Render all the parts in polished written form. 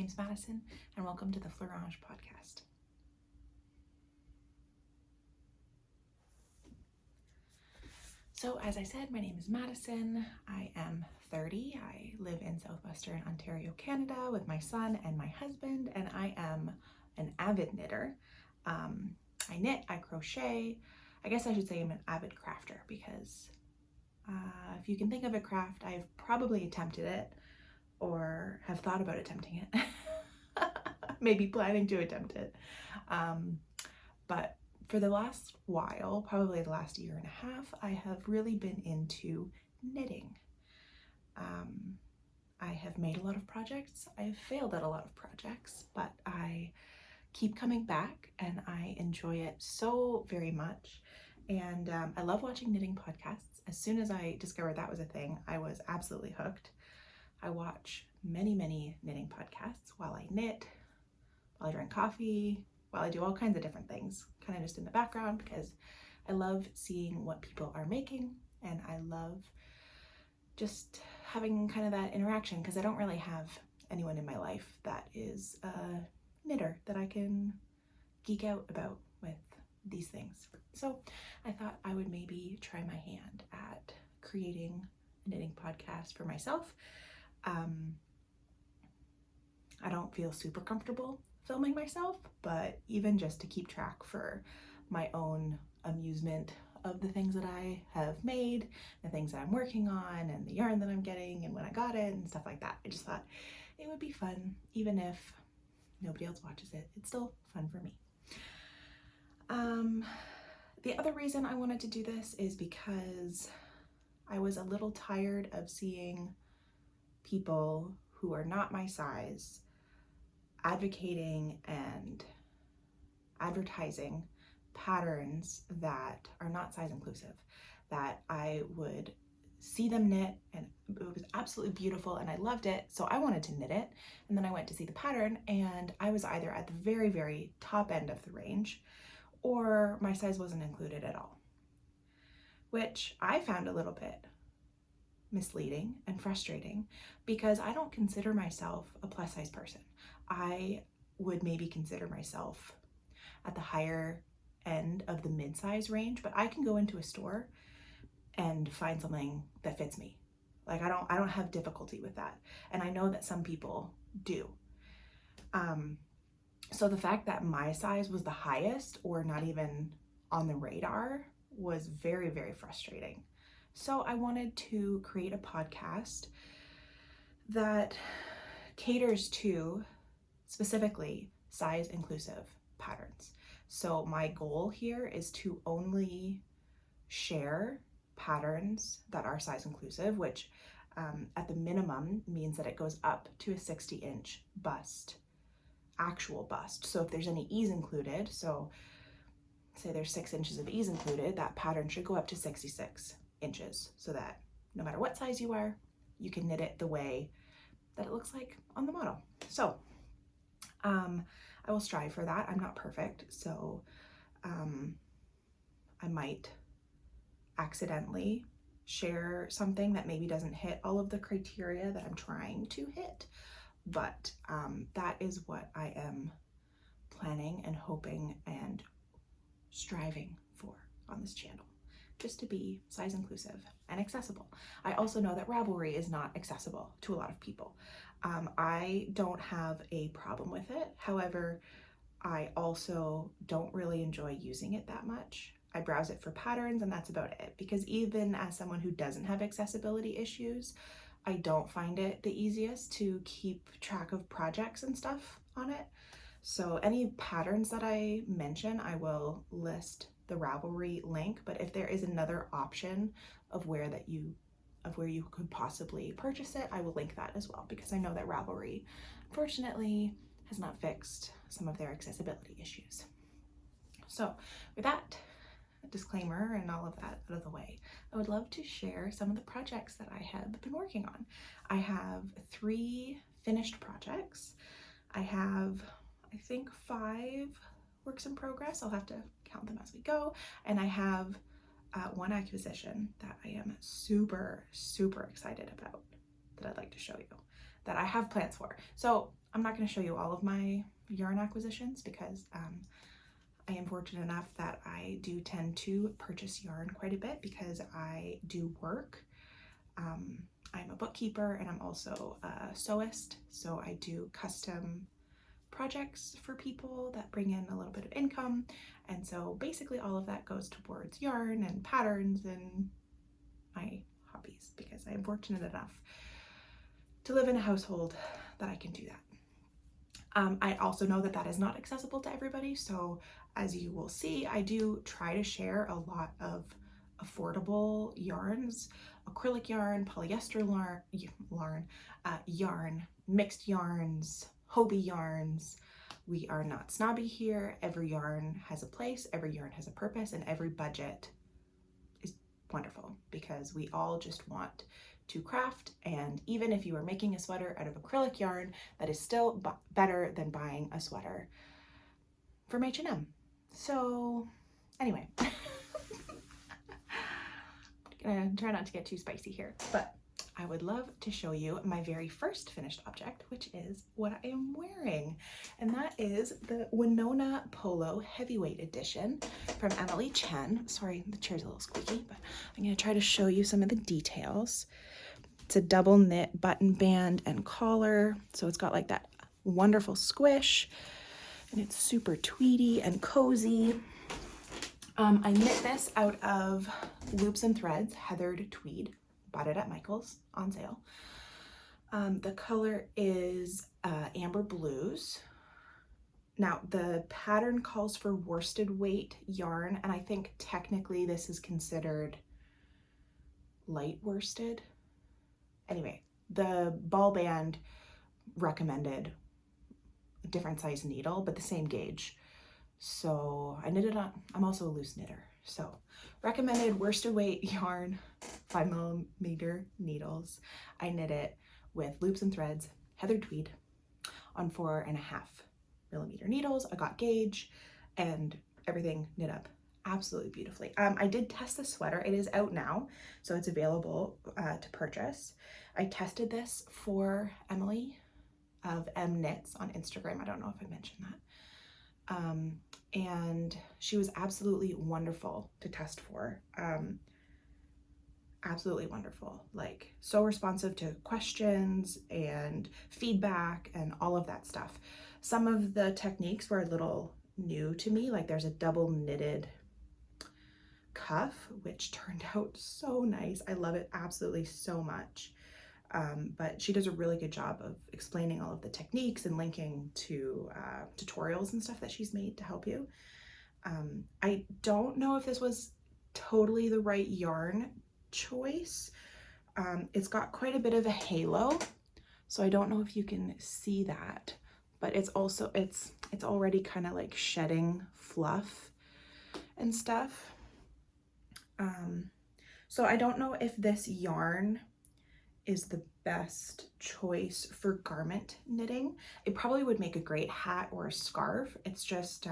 name's Madison, and welcome to the Fleur Ange podcast. So, as I said, my name is Madison. I am 30. I live in southwestern Ontario, Canada with my son and my husband, and I am an avid knitter. I knit, I crochet. I guess I should say I'm an avid crafter because if you can think of a craft, I've probably attempted it or have thought about attempting it. Maybe planning to attempt it. But for the last while, probably the last year and a half, I have really been into knitting. I have made a lot of projects. I have failed at a lot of projects, but I keep coming back and I enjoy it so very much. And I love watching knitting podcasts. As soon as I discovered that was a thing, I was absolutely hooked. I watch many knitting podcasts while I knit, while I drink coffee, while I do all kinds of different things, kind of just in the background, because I love seeing what people are making and I love just having kind of that interaction, because I don't really have anyone in my life that is a knitter that I can geek out about with these things. So I thought I would maybe try my hand at creating a knitting podcast for myself. I don't feel super comfortable filming myself, but even just to keep track for my own amusement of the things that I have made, the things that I'm working on, and the yarn that I'm getting, and when I got it, and stuff like that. I just thought it would be fun, even if nobody else watches it. It's still fun for me. The other reason I wanted to do this is because I was a little tired of seeing people who are not my size advocating and advertising patterns that are not size inclusive, that I would see them knit and it was absolutely beautiful and I loved it, so I wanted to knit it, and then I went to see the pattern and I was either at the very top end of the range or my size wasn't included at all, which I found a little bit misleading and frustrating because I don't consider myself a plus size person. I would maybe consider myself at the higher end of the mid-size range, but I can go into a store and find something that fits me. Like I don't have difficulty with that. And I know that some people do. So the fact that my size was the highest or not even on the radar was very frustrating. So I wanted to create a podcast that caters to specifically size inclusive patterns. So my goal here is to only share patterns that are size inclusive, which at the minimum means that it goes up to a 60-inch bust, actual bust. So if there's any ease included, so say there's 6 inches of ease included, that pattern should go up to 66 inches so that no matter what size you are, you can knit it the way that it looks like on the model. So I will strive for that. I'm not perfect, so I might accidentally share something that maybe doesn't hit all of the criteria that I'm trying to hit, but that is what I am planning and hoping and striving for on this channel, just to be size inclusive and accessible. I also know that Ravelry is not accessible to a lot of people. I don't have a problem with it. However, I also don't really enjoy using it that much. I browse it for patterns and that's about it, because even as someone who doesn't have accessibility issues, I don't find it the easiest to keep track of projects and stuff on it. So any patterns that I mention, I will list the Ravelry link, but if there is another option of where you could possibly purchase it, I will link that as well, because I know that Ravelry, unfortunately, has not fixed some of their accessibility issues. So with that disclaimer and all of that out of the way, I would love to share some of the projects that I have been working on. I have 3 finished projects. I have, I think, 5 works in progress. I'll have to count them as we go. And I have 1 acquisition that I am super excited about that I'd like to show you. that I have plans for. So I'm not going to show you all of my yarn acquisitions because I am fortunate enough that I do tend to purchase yarn quite a bit because I do work. I'm a bookkeeper and I'm also a sewist, so I do custom projects for people that bring in a little bit of income, and so basically all of that goes towards yarn and patterns and my hobbies because I am fortunate enough to live in a household that I can do that. I also know that that is not accessible to everybody, so as you will see, I do try to share a lot of affordable yarns, acrylic yarn, polyester yarn, mixed yarns, Hobbii yarns. We are not snobby here. Every yarn has a place, every yarn has a purpose, and every budget is wonderful because we all just want to craft, and even if you are making a sweater out of acrylic yarn, that is still better than buying a sweater from H&M. So anyway, gonna try not to get too spicy here, but I would love to show you my very first finished object, which is what I am wearing. And that is the Winona Polo Heavyweight Edition from Emily Chen. Sorry, the chair's a little squeaky, but I'm gonna try to show you some of the details. It's a double knit button band and collar. So it's got like that wonderful squish, and it's super tweedy and cozy. I knit this out of Loops and Threads Heathered Tweed. Bought it at Michael's on sale. The color is Amber Blues. Now the pattern calls for worsted weight yarn, and I think technically this is considered light worsted. Anyway, the ball band recommended a different size needle, but the same gauge. So I knitted on, I'm also a loose knitter. So recommended worsted weight yarn, 5mm needles. I knit it with Loops and Threads, Heathered Tweed on 4.5mm needles. I got gauge and everything knit up absolutely beautifully. I did test the sweater. It is out now, so it's available to purchase. I tested this for Emily of M Knits on Instagram. I don't know if I mentioned that. And she was absolutely wonderful to test for. Absolutely wonderful. Like so responsive to questions and feedback and all of that stuff. Some of the techniques were a little new to me. Like there's a double knitted cuff, which turned out so nice. I love it absolutely so much. But she does a really good job of explaining all of the techniques and linking to tutorials and stuff that she's made to help you. I don't know if this was totally the right yarn choice. It's got quite a bit of a halo, so I don't know if you can see that, but it's also, it's already kind of like shedding fluff and stuff. So I don't know if this yarn is the best choice for garment knitting. It probably would make a great hat or a scarf. It's just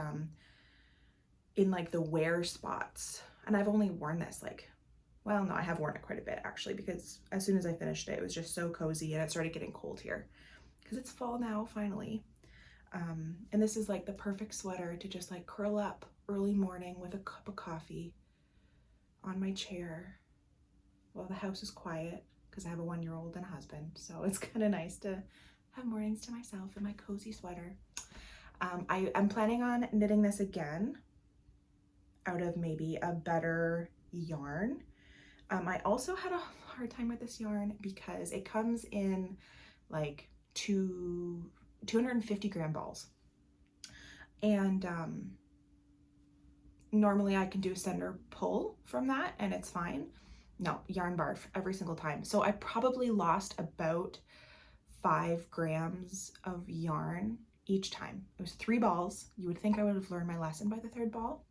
in like the wear spots. And I've only worn this like, well, no, I have worn it quite a bit actually, because as soon as I finished it, it was just so cozy and it started getting cold here because it's fall now finally. And this is like the perfect sweater to just like curl up early morning with a cup of coffee on my chair while the house is quiet, because I have a 1-year-old and a husband, so it's kind of nice to have mornings to myself in my cozy sweater. I'm planning on knitting this again out of maybe a better yarn. I also had a hard time with this yarn because it comes in like 250 gram balls, and normally I can do a center pull from that and it's fine. No, yarn barf every single time. So I probably lost about 5 grams of yarn each time. It was 3 balls. You would think I would have learned my lesson by the 3rd ball.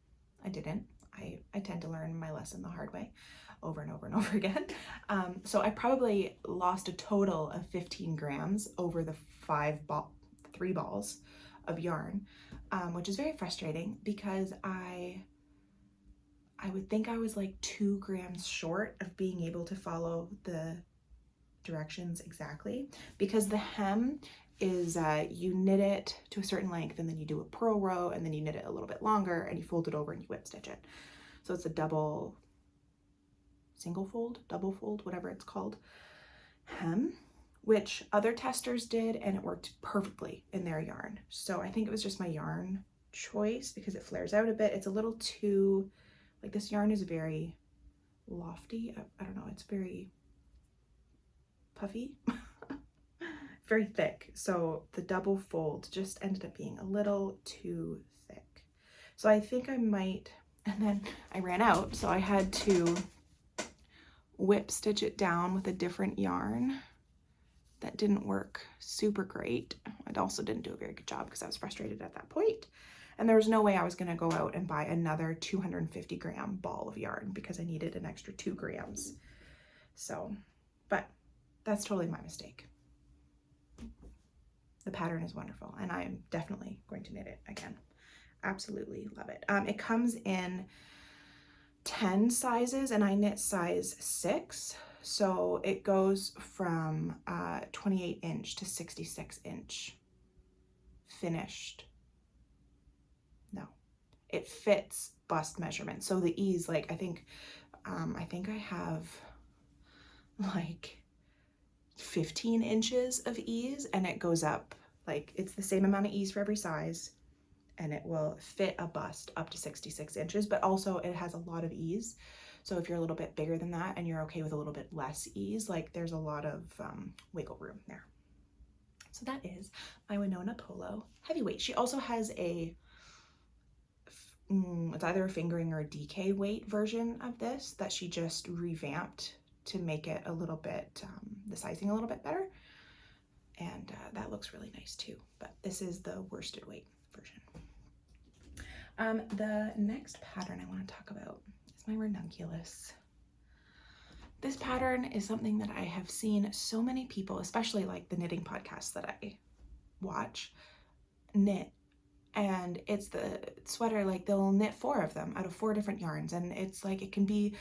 I didn't. I tend to learn my lesson the hard way over and over and over again. So I probably lost a total of 15 grams over the 3 balls of yarn, which is very frustrating because I would think I was like 2 grams short of being able to follow the directions exactly, because the hem is you knit it to a certain length and then you do a purl row and then you knit it a little bit longer and you fold it over and you whip stitch it. So it's a double, single fold, double fold, whatever it's called, hem, which other testers did, and it worked perfectly in their yarn. So I think it was just my yarn choice because it flares out a bit. It's a little too, like, this yarn is very lofty. I don't know, it's very puffy, very thick. So the double fold just ended up being a little too thick. So I think I might, and then I ran out, so I had to whip stitch it down with a different yarn. That didn't work super great. I also didn't do a very good job because I was frustrated at that point. And there was no way I was gonna go out and buy another 250 gram ball of yarn because I needed an extra 2 grams. So, but that's totally my mistake. The pattern is wonderful and I'm definitely going to knit it again. Absolutely love it. It comes in 10 sizes and I knit size 6. So it goes from 28 inch to 66 inch finished. No, it fits bust measurement. So the ease, like I think I have like 15 inches of ease, and it goes up, like it's the same amount of ease for every size, and it will fit a bust up to 66 inches, but also it has a lot of ease. So if you're a little bit bigger than that and you're okay with a little bit less ease, like there's a lot of wiggle room there. So that is my Winona Polo heavyweight. She also has a, it's either a fingering or a DK weight version of this that she just revamped to make it a little bit, the sizing a little bit better. And that looks really nice too. But this is the worsted weight version. The next pattern I want to talk about is my ranunculus. This pattern is something that I have seen so many people, especially like the knitting podcasts that I watch, knit. And it's the sweater, like they'll knit 4 of them out of 4 different yarns. And it's like, it can be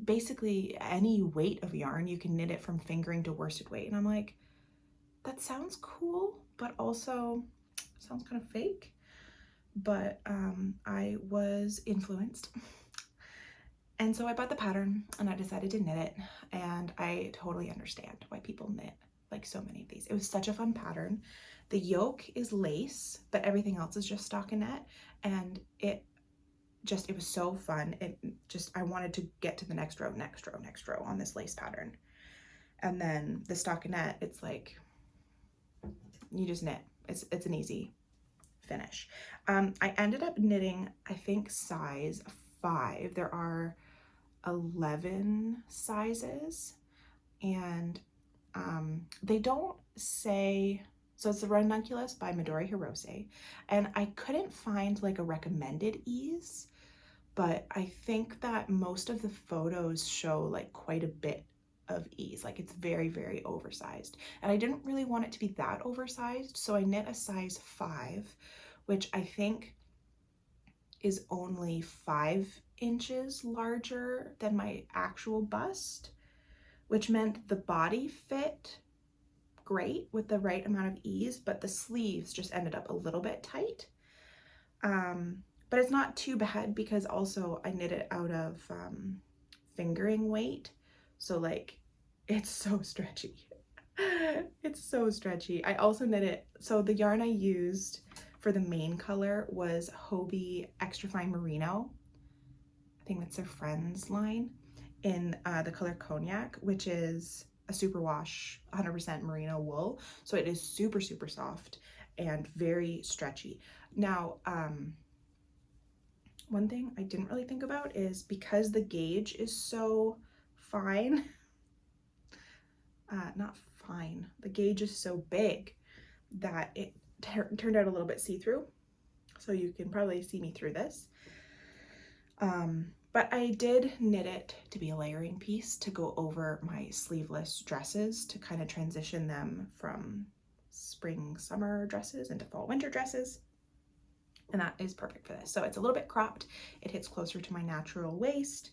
basically any weight of yarn. You can knit it from fingering to worsted weight. And I'm like, that sounds cool, but also sounds kind of fake. But I was influenced. And so I bought the pattern and I decided to knit it, and I totally understand why people knit like so many of these. It was such a fun pattern. The yoke is lace, but everything else is just stockinette, and it was so fun. I wanted to get to the next row on this lace pattern. And then the stockinette, it's like, you just knit. It's an easy finish. I ended up knitting, I think, size 5. There are 11 sizes, and they don't say, so it's the Ranunculus by Midori Hirose, and I couldn't find like a recommended ease, but I think that most of the photos show like quite a bit of ease, like it's very, very oversized, and I didn't really want it to be that oversized, so I knit a size 5, which I think is only 5 inches larger than my actual bust, which meant the body fit great with the right amount of ease, but the sleeves just ended up a little bit tight. But it's not too bad because also I knit it out of fingering weight. So like, it's so stretchy. It's so stretchy. I also knit it, so the yarn I used for the main color was Hobbii Extra Fine Merino. I think that's their Friends line, in the color Cognac, which is a superwash 100% merino wool. So it is super, super soft and very stretchy. Now, one thing I didn't really think about is because the gauge is so fine, not fine, the gauge is so big that it turned out a little bit see-through, so you can probably see me through this. But I did knit it to be a layering piece to go over my sleeveless dresses to kind of transition them from spring summer dresses into fall winter dresses, and that is perfect for this. So it's a little bit cropped, it hits closer to my natural waist,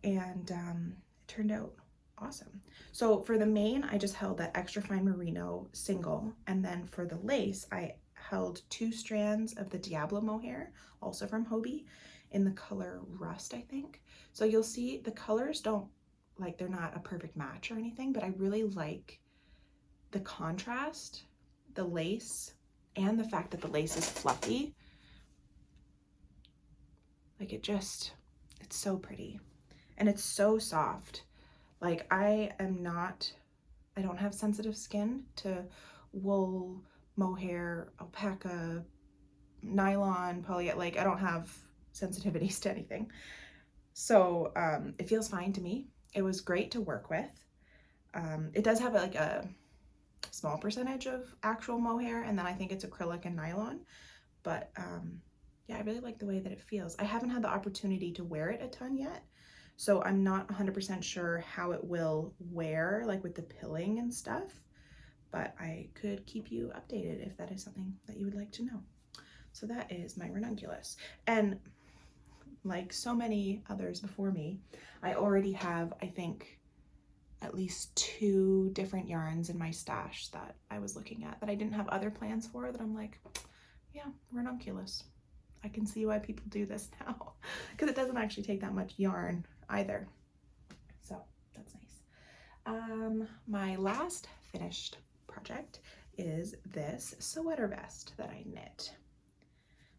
and it turned out Awesome. So for the mane, I just held that extra fine merino single, and then for the lace, I held 2 strands of the Diablo mohair, also from Hobbii, in the color Rust, I think. So you'll see the colors don't, like, they're not a perfect match or anything, but I really like the contrast, the lace, and the fact that the lace is fluffy. Like, it's so pretty, and it's so soft. Like, I don't have sensitive skin to wool, mohair, alpaca, nylon, poly, like I don't have sensitivities to anything. So it feels fine to me. It was great to work with. It does have like a small percentage of actual mohair, and then I think it's acrylic and nylon, but yeah, I really like the way that it feels. I haven't had the opportunity to wear it a ton yet, so I'm not 100% sure how it will wear, like with the pilling and stuff, but I could keep you updated if that is something that you would like to know. So that is my ranunculus. And like so many others before me, I already have, I think, at least 2 different yarns in my stash that I was looking at that I didn't have other plans for, that I'm like, yeah, ranunculus. I can see why people do this now, because it doesn't actually take that much yarn either. So that's nice. My last finished project is this sweater vest that I knit.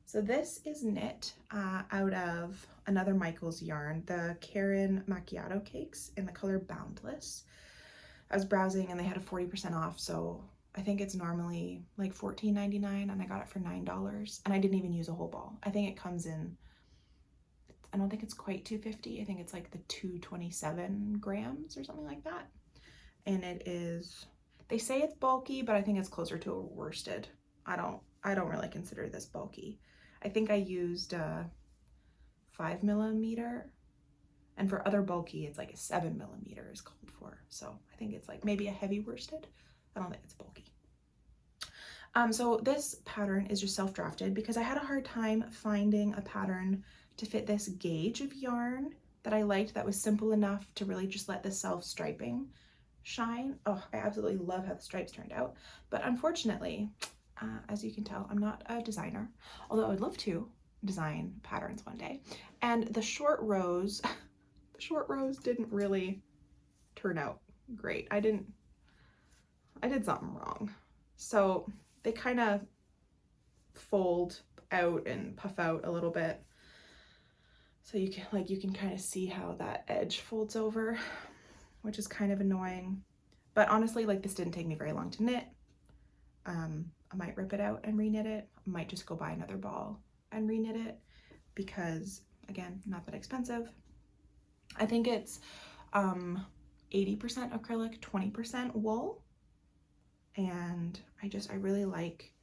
So this is knit out of another Michael's yarn, the Caron Macchiato cakes in the color Boundless. I was browsing and they had a 40% off, so I think it's normally like $14.99 and I got it for $9, and I didn't even use a whole ball. I think it comes in, I don't think it's quite 250. I think it's like the 227 grams or something like that. And it is, they say it's bulky, but I think it's closer to a worsted. I don't really consider this bulky. I think I used 5mm, and for other bulky, it's like a 7mm is called for. So I think it's like maybe a heavy worsted. I don't think it's bulky. So this pattern is just self-drafted because I had a hard time finding a pattern to fit this gauge of yarn that I liked that was simple enough to really just let the self-striping shine. Oh, I absolutely love how the stripes turned out. But unfortunately, as you can tell, I'm not a designer, although I would love to design patterns one day. And the short rows, didn't really turn out great. I did something wrong. So they kind of fold out and puff out a little bit. So you can kind of see how that edge folds over, which is kind of annoying. But honestly, like, this didn't take me very long to knit. I might rip it out and reknit it. I might just go buy another ball and reknit it because, again, not that expensive. I think it's 80% acrylic, 20% wool. And I really like,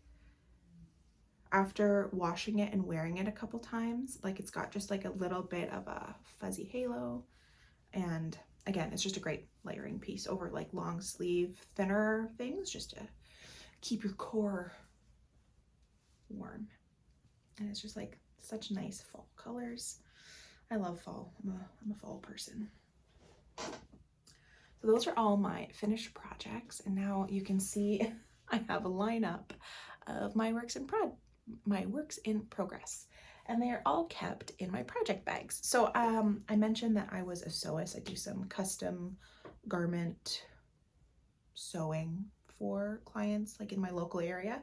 after washing it and wearing it a couple times, like, it's got just like a little bit of a fuzzy halo. And again, it's just a great layering piece over like long sleeve, thinner things, just to keep your core warm. And it's just like such nice fall colors. I love fall. I'm a fall person. So those are all my finished projects, and now you can see I have a lineup of my works in progress, and they are all kept in my project bags. So I mentioned that I was a sewist. I do some custom garment sewing for clients like in my local area,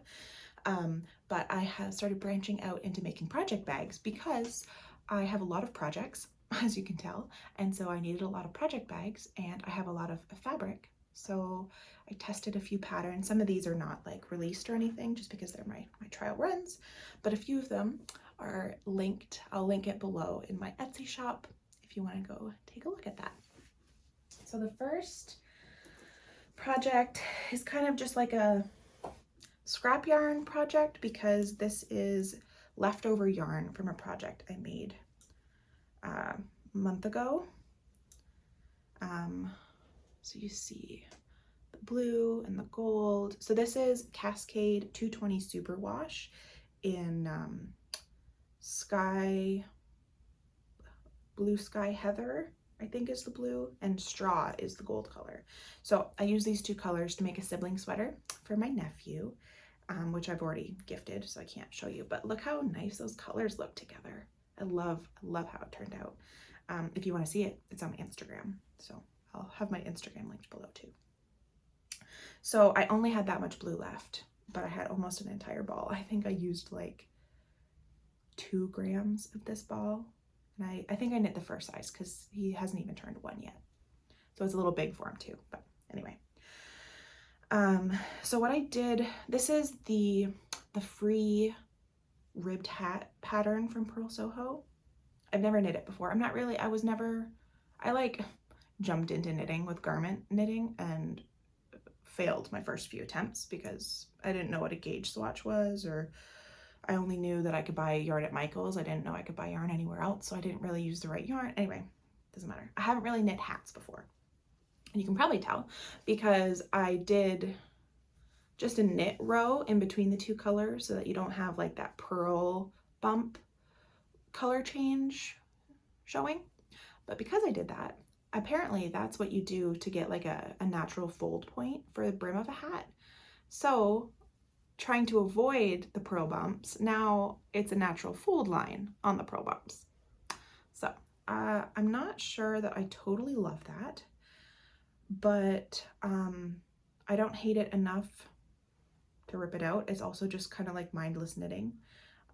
but I have started branching out into making project bags because I have a lot of projects, as you can tell, and so I needed a lot of project bags, and I have a lot of fabric. So I tested a few patterns. Some of these are not like released or anything, just because they're my trial runs, but a few of them are linked. I'll link it below in my Etsy shop if you want to go take a look at that. So the first project is kind of just like a scrap yarn project, because this is leftover yarn from a project I made a month ago. So you see the blue and the gold. So this is Cascade 220 Superwash in blue sky heather I think is the blue, and Straw is the gold color. So I use these two colors to make a sibling sweater for my nephew, which I've already gifted, so I can't show you, but look how nice those colors look together. I love how it turned out. If you want to see it, it's on my Instagram, so I'll have my Instagram linked below too. So I only had that much blue left, but I had almost an entire ball. I think I used like 2 grams of this ball, and I think I knit the first size because he hasn't even turned 1 yet, so it's a little big for him too. But anyway, so what I did, this is the free ribbed hat pattern from Purl Soho. I've never knit it before. I like jumped into knitting with garment knitting and failed my first few attempts because I didn't know what a gauge swatch was, or I only knew that I could buy yarn at Michael's. I didn't know I could buy yarn anywhere else, so I didn't really use the right yarn. Anyway, doesn't matter. I haven't really knit hats before. And you can probably tell because I did just a knit row in between the two colors so that you don't have like that pearl bump color change showing. But because I did that, apparently that's what you do to get like a natural fold point for the brim of a hat. So trying to avoid the pearl bumps, now it's a natural fold line on the pearl bumps. So I'm not sure that I totally love that, but I don't hate it enough to rip it out. It's also just kind of like mindless knitting.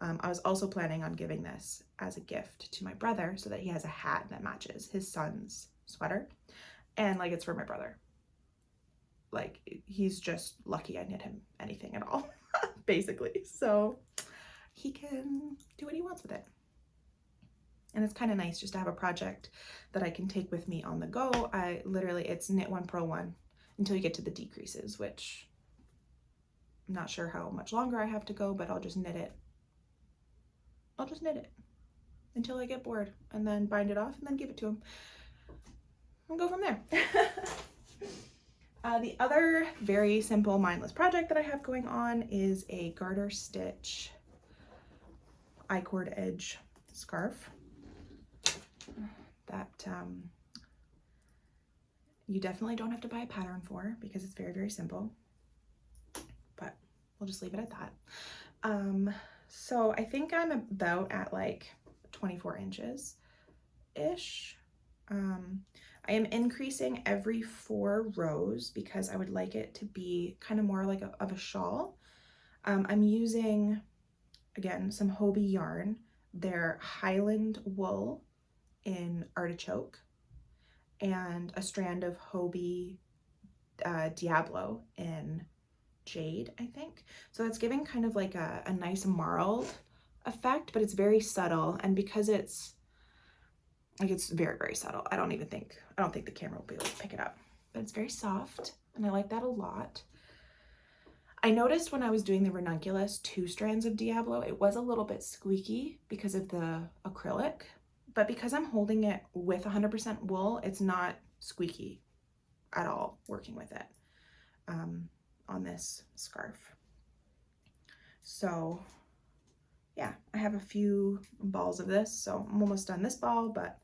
I was also planning on giving this as a gift to my brother so that he has a hat that matches his son's sweater, and like it's for my brother. Like he's just lucky I knit him anything at all, basically. So he can do what he wants with it. And it's kind of nice just to have a project that I can take with me on the go. It's knit 1, purl 1 until you get to the decreases, which I'm not sure how much longer I have to go, but I'll just knit it. I'll just knit it until I get bored and then bind it off and then give it to him and go from there. The other very simple mindless project that I have going on is a garter stitch I-cord edge scarf that you definitely don't have to buy a pattern for because it's very, very simple, but we'll just leave it at that. So I think I'm about at like 24 inches ish. I am increasing every 4 rows because I would like it to be kind of more like of a shawl. I'm using, again, some Hobbii yarn. They're Highland wool in Artichoke and a strand of Hobbii Diablo in Jade, I think. So that's giving kind of like a nice marled effect, but it's very subtle, and because it's very, very subtle, I don't think the camera will be able to pick it up, but it's very soft and I like that a lot. I noticed when I was doing the ranunculus 2 strands of Diablo, it was a little bit squeaky because of the acrylic, but because I'm holding it with 100% wool, it's not squeaky at all working with it on this scarf. So yeah, I have a few balls of this, so I'm almost done this ball, but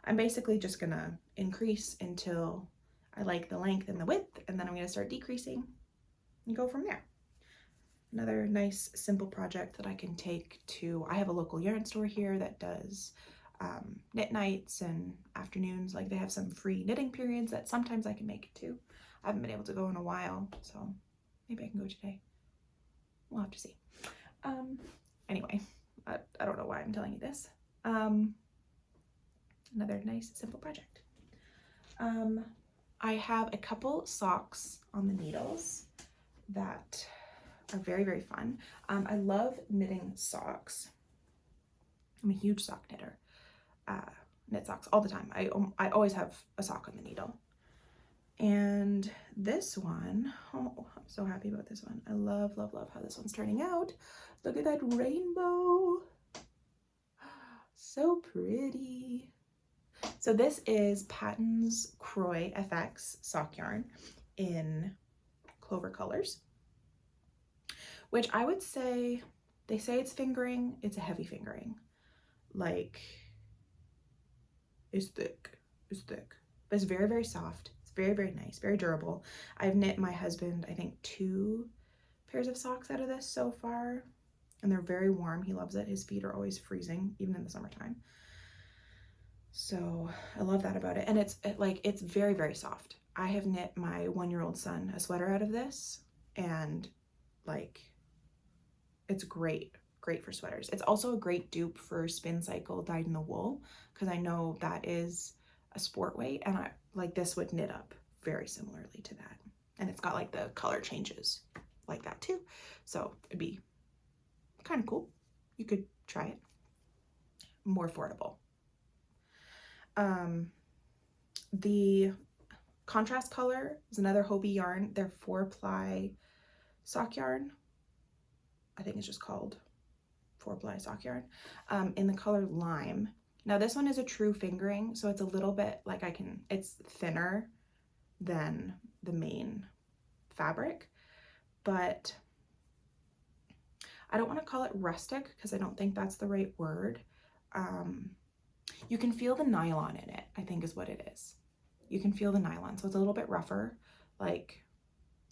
I'm basically just gonna increase until I like the length and the width, and then I'm gonna start decreasing and go from there. Another nice simple project that I can take to, I have a local yarn store here that does knit nights and afternoons. Like they have some free knitting periods that sometimes I can make it to. I haven't been able to go in a while, so maybe I can go today. We'll have to see. Anyway, I don't know why I'm telling you this. Another nice simple project. I have a couple socks on the needles that are very, very fun. I love knitting socks. I'm a huge sock knitter. Knit socks all the time. I always have a sock on the needle. And this one, oh, I'm so happy about this one. I love, love, love how this one's turning out. Look at that rainbow. So pretty. So this is Patons Kroy FX sock yarn in Clover colors, which I would say, they say it's fingering, it's a heavy fingering. Like, it's thick. is thick, but it's very, very soft. It's very, very nice, very durable. I've knit my husband, I think, 2 pairs of socks out of this so far, and they're very warm. He loves it. His feet are always freezing, even in the summertime. So I love that about it. And it's very, very soft. I have knit my 1-year-old son a sweater out of this, and like, it's great for sweaters. It's also a great dupe for Spin Cycle dyed in the wool, because I know that is a sport weight, and I like this would knit up very similarly to that. And it's got like the color changes like that too. So it'd be kind of cool. You could try it. More affordable. The contrast color is another Hobbii yarn. They're 4-ply sock yarn. I think it's just called 4-ply sock yarn, in the color Lime. Now this one is a true fingering, so it's a little bit like it's thinner than the main fabric, but I don't want to call it rustic because I don't think that's the right word. You can feel the nylon in it, I think is what it is. You can feel the nylon, so it's a little bit rougher, like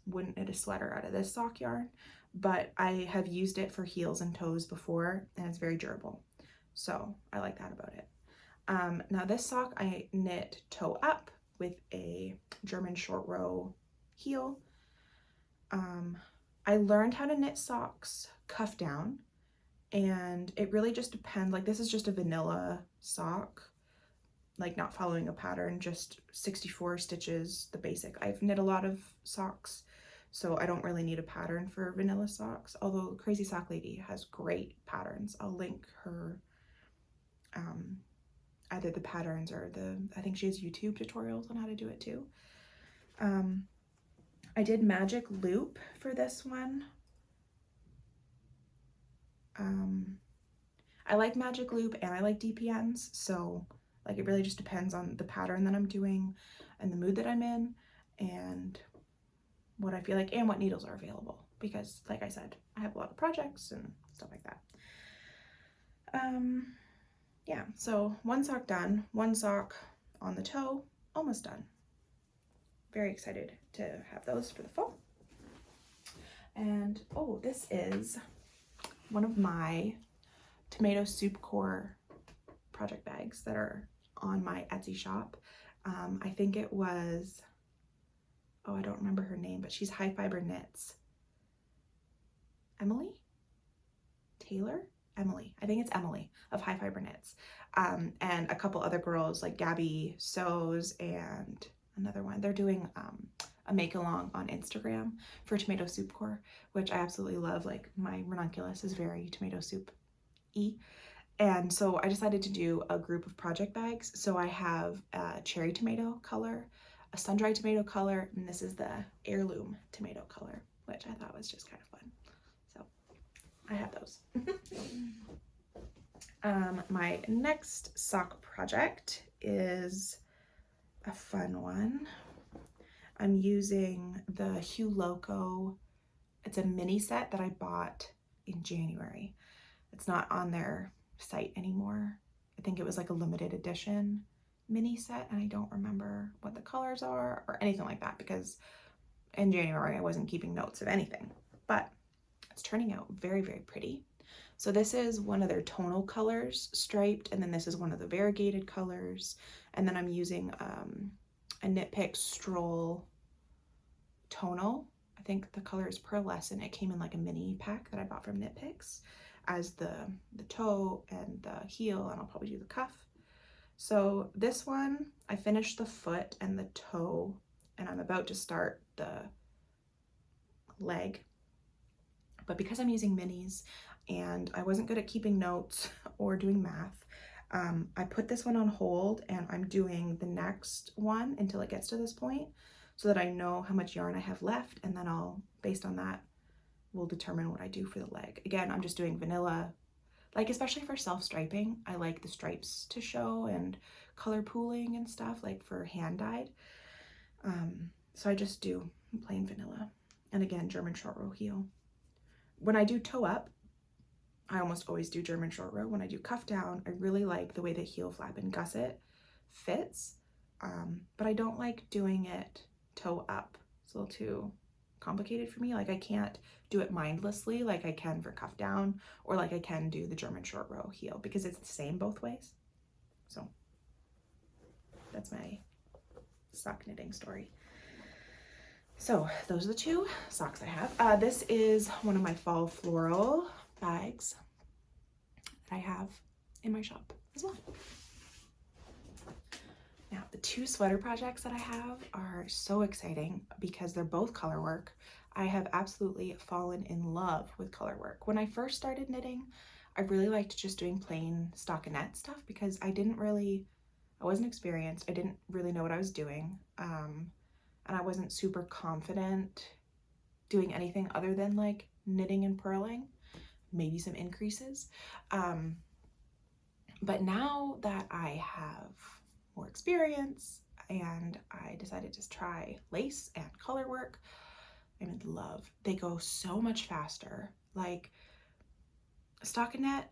wouldn't knit a sweater out of this sock yarn, but I have used it for heels and toes before, and it's very durable. So I like that about it. Now this sock I knit toe up with a German short row heel. I learned how to knit socks cuff down, and it really just depends. Like, this is just a vanilla sock, like not following a pattern, just 64 stitches, the basic. I've knit a lot of socks, so I don't really need a pattern for vanilla socks, although Crazy Sock Lady has great patterns. I'll link her, either the patterns or I think she has YouTube tutorials on how to do it too. I did magic loop for this one. I like magic loop and I like DPNs, so like it really just depends on the pattern that I'm doing and the mood that I'm in and what I feel like and what needles are available, because like I said, I have a lot of projects and stuff like that. Yeah, so one sock done, one sock on the toe, almost done. Very excited to have those for the fall. And oh, this is one of my tomato soup core project bags that are on my Etsy shop. I think it was, oh, I don't remember her name, but she's High Fiber Knits. Emily? Taylor? Emily. I think it's Emily of High Fiber Knits. And a couple other girls like Gabby Sews and another one. They're doing a make along on Instagram for tomato soup core, which I absolutely love. Like, my ranunculus is very tomato soup-y. And so I decided to do a group of project bags. So I have a cherry tomato color, a sun-dried tomato color, and this is the heirloom tomato color, which I thought was just kind of fun. So I have those. My next sock project is a fun one. I'm using the Hue Loco. It's a mini set that I bought in January. It's not on their site anymore. I think it was like a limited edition mini set, and I don't remember what the colors are or anything like that, because in January I wasn't keeping notes of anything, but it's turning out very, very pretty. So this is one of their tonal colors, striped, and then this is one of the variegated colors, and then I'm using a Knitpicks Stroll tonal. I think the color is Pearlescent. It came in like a mini pack that I bought from Knitpicks as the toe and the heel, and I'll probably do the cuff. So this one, I finished the foot and the toe, and I'm about to start the leg. But because I'm using minis and I wasn't good at keeping notes or doing math, I put this one on hold, and I'm doing the next one until it gets to this point so that I know how much yarn I have left, and then I'll, based on that, will determine what I do for the leg. Again, I'm just doing vanilla, like especially for self-striping, I like the stripes to show and color pooling and stuff, like for hand dyed. So I just do plain vanilla. And again, German short row heel. When I do toe up, I almost always do German short row. When I do cuff down, I really like the way the heel flap and gusset fits. but I don't like doing it toe up. It's a little too complicated for me. Like I can't do it mindlessly like I can for cuff down, or like I can do the German short row heel, because it's the same both ways. So that's my sock knitting story. So those are the two socks I have. This is one of my fall floral bags that I have in my shop as well. Now, the two sweater projects that I have are so exciting because they're both color work. I have absolutely fallen in love with color work. When I first started knitting, I really liked just doing plain stockinette stuff because I wasn't experienced. I didn't really know what I was doing. And I wasn't super confident doing anything other than like knitting and purling, maybe some increases. But now that I have more experience and I decided to try lace and color work, I'm in love. They go so much faster. Like stockinette,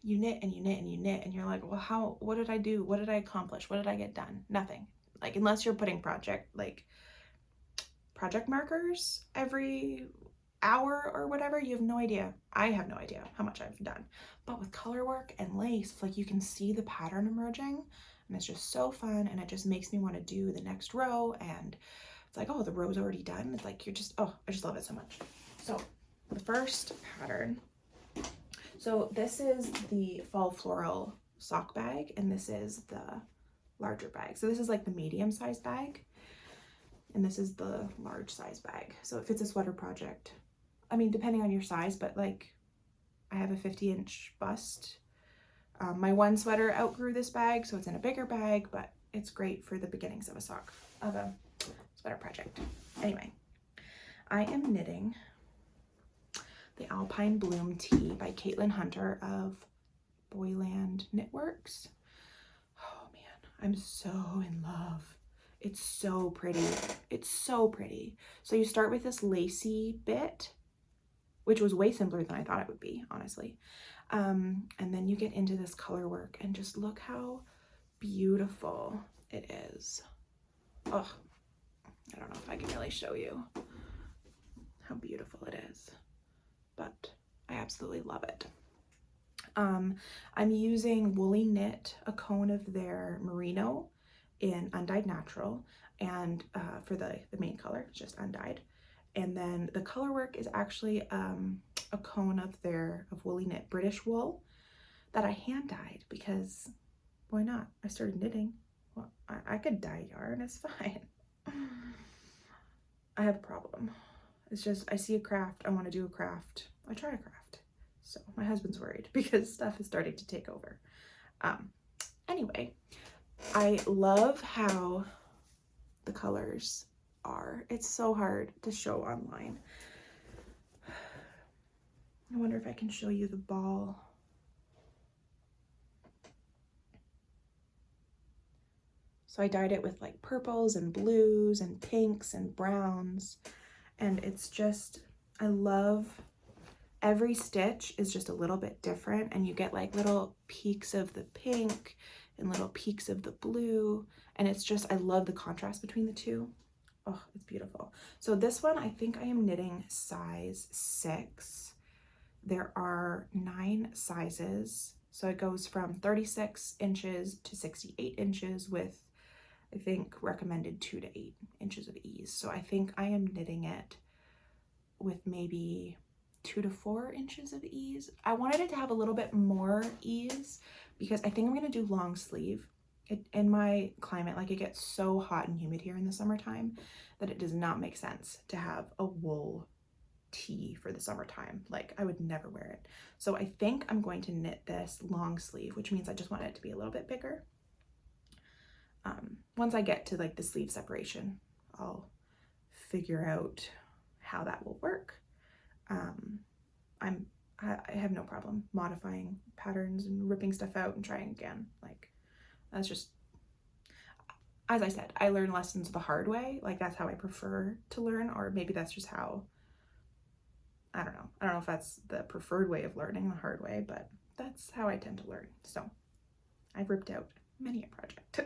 you knit and you knit and you knit and you're like, well, what did I do? What did I accomplish? What did I get done? Nothing. Like unless you're putting project markers every hour or whatever, you have no idea. I have no idea how much I've done. But with color work and lace, like you can see the pattern emerging, and it's just so fun, and it just makes me want to do the next row, and it's like, oh, the row's already done. It's like I just love it so much. So the first pattern, so this is the fall floral sock bag, and this is the larger bag. So this is like the medium size bag, and this is the large size bag. So it fits a sweater project. I mean, depending on your size, but like I have a 50-inch bust. My one sweater outgrew this bag, so it's in a bigger bag, but it's great for the beginnings of a sweater project. Anyway, I am knitting the Alpine Bloom Tee by Caitlin Hunter of Boyland Knitworks. Oh man, I'm so in love. It's so pretty. It's so pretty. So you start with this lacy bit, which was way simpler than I thought it would be, honestly. And then you get into this color work and just look how beautiful it is. Oh, I don't know if I can really show you how beautiful it is, but I absolutely love it. I'm using Woolly Knit, a cone of their Merino in Undyed Natural, and for the main color, it's just undyed. And then the color work is actually a cone of Woolly Knit British wool that I hand dyed because why not? I started knitting. Well, I could dye yarn, it's fine. I have a problem. It's just I see a craft, I want to do a craft, I try a craft. So my husband's worried because stuff is starting to take over. Anyway, I love how the colors are. It's so hard to show online. I wonder if I can show you the ball. So I dyed it with like purples and blues and pinks and browns, and it's just, I love every stitch is just a little bit different, and you get like little peaks of the pink and little peaks of the blue, and it's just, I love the contrast between the two. Oh, it's beautiful. So this one, I think I am knitting size 6. There are 9 sizes. So it goes from 36 inches to 68 inches with, I think, recommended 2 to 8 inches of ease. So I think I am knitting it with maybe 2 to 4 inches of ease. I wanted it to have a little bit more ease because I think I'm gonna do long sleeve. In my climate, like it gets so hot and humid here in the summertime that it does not make sense to have a wool tee for the summertime. Like I would never wear it. So I think I'm going to knit this long sleeve, which means I just want it to be a little bit bigger. Once I get to like the sleeve separation, I'll figure out how that will work. I have no problem modifying patterns and ripping stuff out and trying again. Like that's just, as I said, I learn lessons the hard way. Like that's how I prefer to learn, or maybe that's just how, I don't know if that's the preferred way of learning, the hard way, but that's how I tend to learn. So I've ripped out many a project.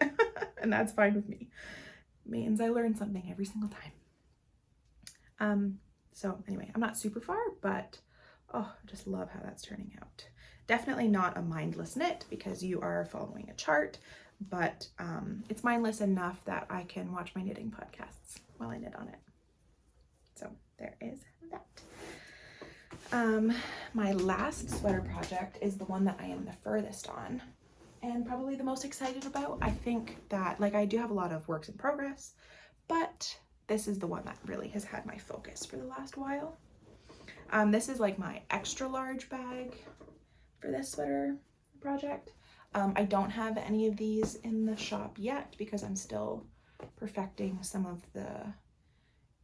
And that's fine with me. Means I learn something every single time. So anyway, I'm not super far, but oh, I just love how that's turning out. Definitely not a mindless knit because you are following a chart, but it's mindless enough that I can watch my knitting podcasts while I knit on it. So there is that. My last sweater project is the one that I am the furthest on and probably the most excited about. I think that, like, I do have a lot of works in progress, but this is the one that really has had my focus for the last while. This is like my extra large bag for this sweater project. I don't have any of these in the shop yet because I'm still perfecting some of the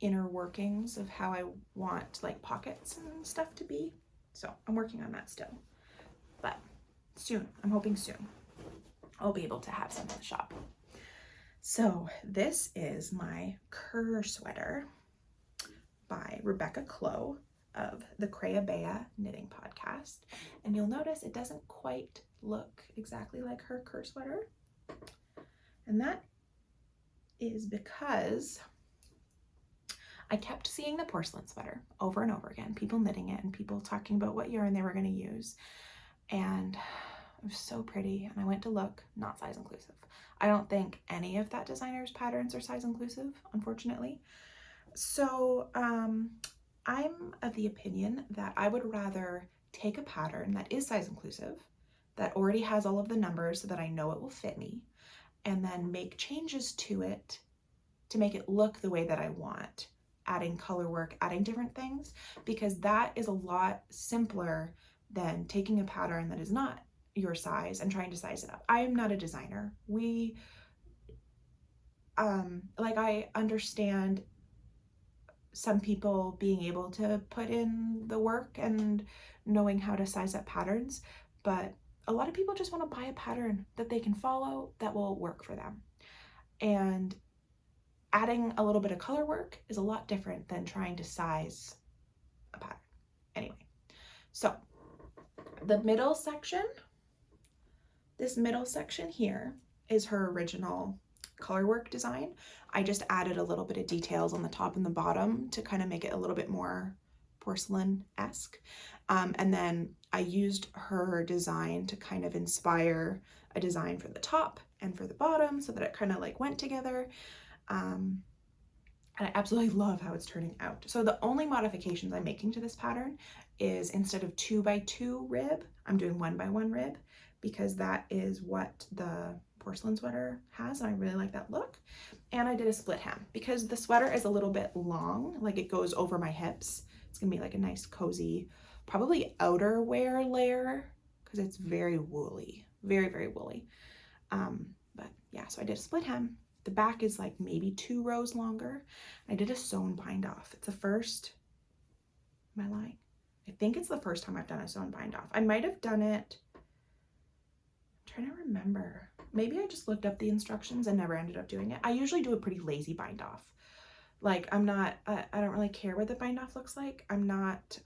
inner workings of how I want like pockets and stuff to be. So I'm working on that still, but soon, I'm hoping soon, I'll be able to have some in the shop. So this is my Kerr Sweater by Rebecca Clow of the Kroy Knitting Podcast. And you'll notice it doesn't quite look exactly like her Kerr Sweater. And that is because I kept seeing the porcelain sweater over and over again, people knitting it and people talking about what yarn they were going to use. And it was so pretty. And I went to look, not size inclusive. I don't think any of that designer's patterns are size inclusive, unfortunately. So I'm of the opinion that I would rather take a pattern that is size inclusive, that already has all of the numbers so that I know it will fit me, and then make changes to it to make it look the way that I want, adding color work, adding different things, because that is a lot simpler than taking a pattern that is not your size and trying to size it up. I am not a designer. I understand some people being able to put in the work and knowing how to size up patterns, but a lot of people just want to buy a pattern that they can follow that will work for them. And adding a little bit of color work is a lot different than trying to size a pattern. Anyway, so the middle section, this middle section here is her original color work design. I just added a little bit of details on the top and the bottom to kind of make it a little bit more porcelain-esque. And then I used her design to kind of inspire a design for the top and for the bottom so that it kind of like went together. And I absolutely love how it's turning out. So the only modifications I'm making to this pattern is instead of 2x2 rib, I'm doing 1x1 rib, because that is what the porcelain sweater has, and I really like that look. And I did a split hem because the sweater is a little bit long, like it goes over my hips. It's gonna be like a nice cozy, probably outerwear layer because it's very woolly, very, very woolly. But yeah, so I did a split hem. The back is like maybe 2 rows longer. I did a sewn bind off. It's the first, am I lying? I think it's the first time I've done a sewn bind off. I might have done it, I'm trying to remember. Maybe I just looked up the instructions and never ended up doing it. I usually do a pretty lazy bind off. Like I don't really care what the bind off looks like. I'm not,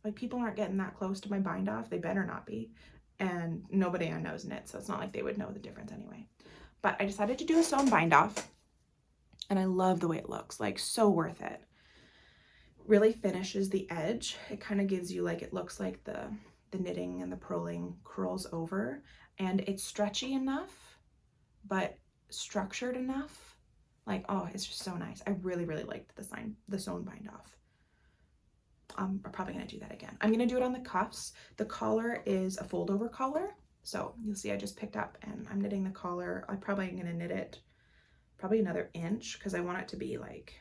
like people aren't getting that close to my bind off. They better not be. And nobody I know is knit, so it's not like they would know the difference anyway. But I decided to do a sewn bind off and I love the way it looks, like so worth it. Really finishes the edge. It kind of gives you like, it looks like the knitting and the purling curls over, and it's stretchy enough, but structured enough. Like, oh, it's just so nice. I really, really liked the sewn bind off. I'm probably gonna do that again. I'm gonna do it on the cuffs. The collar is a fold over collar. So you'll see I just picked up and I'm knitting the collar. I'm probably gonna knit it probably another inch because I want it to be like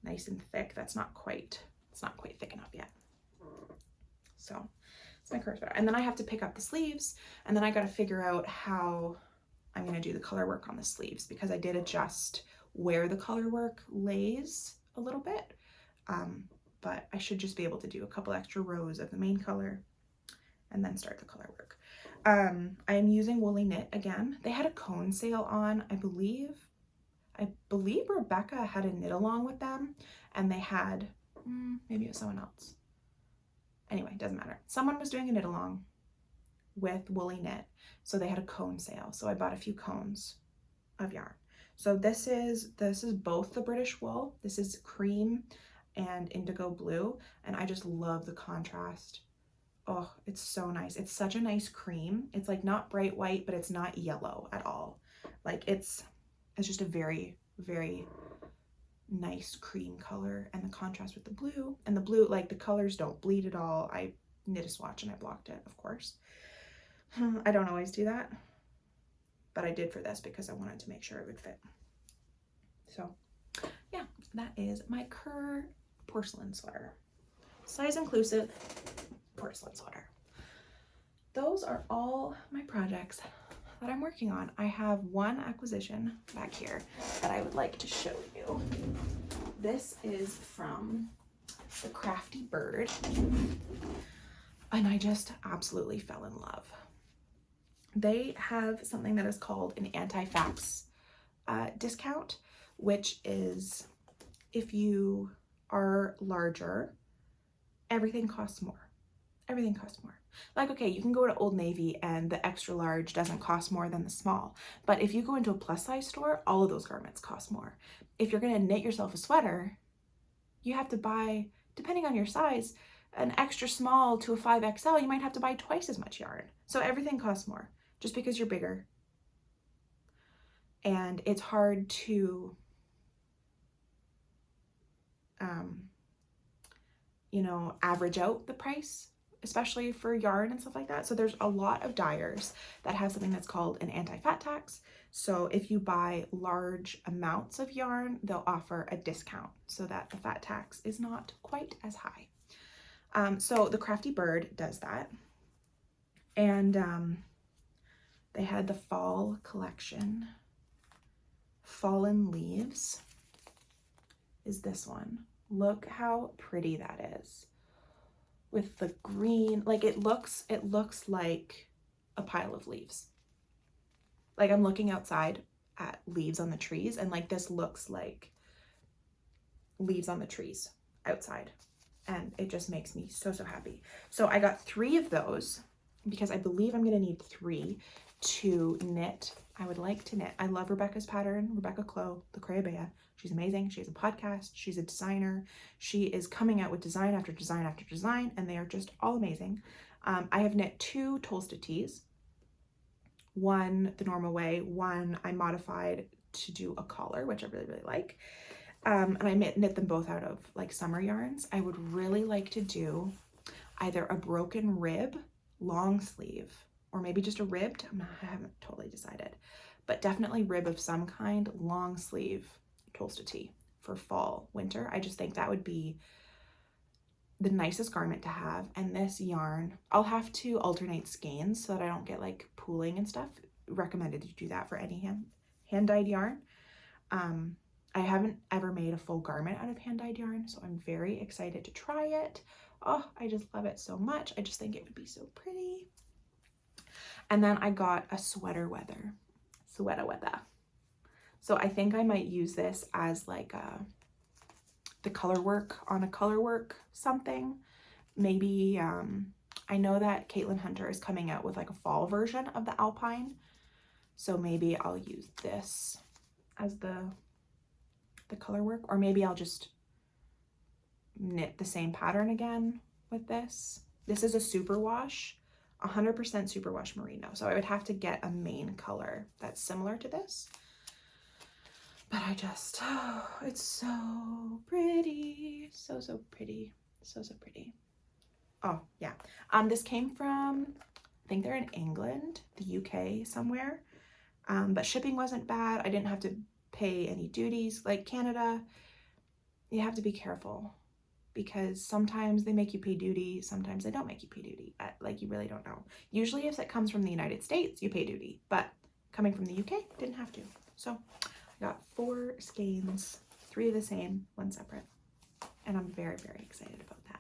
nice and thick. It's not quite thick enough yet. So it's my Kerr Sweater. And then I have to pick up the sleeves, and then I got to figure out how I'm going to do the color work on the sleeves because I did adjust where the color work lays a little bit. But I should just be able to do a couple extra rows of the main color and then start the color work. I am using Woolly Knit again. They had a cone sale on, I believe Rebecca had a knit along with them, and they had, maybe it was someone else. Anyway, doesn't matter. Someone was doing a knit along with Woolly Knit. So they had a cone sale. So I bought a few cones of yarn. So this is both the British wool. This is cream and indigo blue. And I just love the contrast. Oh, it's so nice. It's such a nice cream. It's like not bright white, but it's not yellow at all. Like it's just a very, very nice cream color, and the contrast with the blue, and the blue, like the colors don't bleed at all. I knit a swatch and I blocked it, of course. I don't always do that, but I did for this because I wanted to make sure it would fit. So yeah, that is my Kerr porcelain sweater. Size inclusive porcelain sweater. Those are all my projects that I'm working on. I have one acquisition back here that I would like to show you. This is from the Crafty Bird, and I just absolutely fell in love. They have something that is called an anti-fax discount, which is if you are larger, everything costs more. Everything costs more. Like, okay, you can go to Old Navy and the extra large doesn't cost more than the small. But if you go into a plus size store, all of those garments cost more. If you're gonna knit yourself a sweater, you have to buy, depending on your size, an extra small to a 5XL, you might have to buy twice as much yarn. So everything costs more just because you're bigger. And it's hard to, you know, average out the price, especially for yarn and stuff like that. So there's a lot of dyers that have something that's called an anti-fat tax. So if you buy large amounts of yarn, they'll offer a discount so that the fat tax is not quite as high. So the Crafty Bird does that. And they had the fall collection. Fallen Leaves is this one. Look how pretty that is. With the green, like it looks like a pile of leaves. Like I'm looking outside at leaves on the trees, and like this looks like leaves on the trees outside. And it just makes me so, so happy. So I got 3 of those because I believe I'm gonna need 3 to knit. I would like to knit. I love Rebecca's pattern, Rebecca Clow, the Crayabea. She's amazing. She has a podcast. She's a designer. She is coming out with design after design after design, and they are just all amazing. I have knit 2 Tolsta tees. One the normal way, one I modified to do a collar, which I really, really like. And I knit them both out of like summer yarns. I would really like to do either a broken rib long sleeve, or maybe just a ribbed. I haven't totally decided, but definitely rib of some kind, long sleeve Tolsta tee for fall, winter. I just think that would be the nicest garment to have. And this yarn, I'll have to alternate skeins so that I don't get like pooling and stuff. Recommended to do that for any hand-dyed yarn. I haven't ever made a full garment out of hand-dyed yarn, so I'm very excited to try it. Oh, I just love it so much. I just think it would be so pretty. And then I got a sweater weather. So I think I might use this as like the color work on a color work something. Maybe, I know that Caitlin Hunter is coming out with like a fall version of the Alpine. So maybe I'll use this as the color work, or maybe I'll just knit the same pattern again with this. This is a superwash, 100% superwash merino. So I would have to get a main color that's similar to this. But I just, oh, it's so pretty. So, so pretty. So, so pretty. Oh, yeah. This came from, I think they're in England, the UK somewhere. But shipping wasn't bad. I didn't have to pay any duties. Like Canada, you have to be careful because sometimes they make you pay duty, sometimes they don't make you pay duty. Like you really don't know. Usually if it comes from the United States, you pay duty, but coming from the UK, didn't have to. So I got 4 skeins, 3 of the same, 1 separate, and I'm very, very excited about that.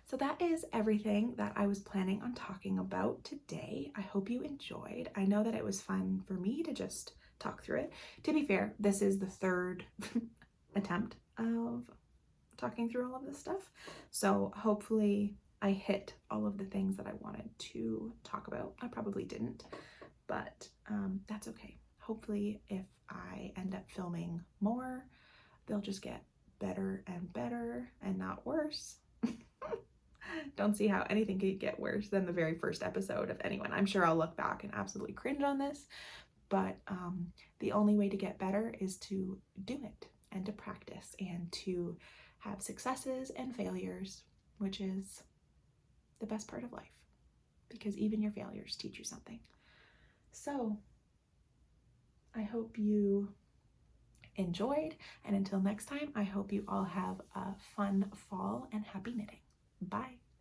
So that is everything that I was planning on talking about today. I hope you enjoyed. I know that it was fun for me to just talk through it. To be fair, this is the 3rd attempt of talking through all of this stuff. So hopefully I hit all of the things that I wanted to talk about. I probably didn't, but that's okay. Hopefully if I end up filming more, they'll just get better and not worse. Don't see how anything could get worse than the very first episode of anyone. I'm sure I'll look back and absolutely cringe on this, but the only way to get better is to do it and to practice and to have successes and failures, which is the best part of life, because even your failures teach you something. So I hope you enjoyed, and until next time, I hope you all have a fun fall and happy knitting. Bye.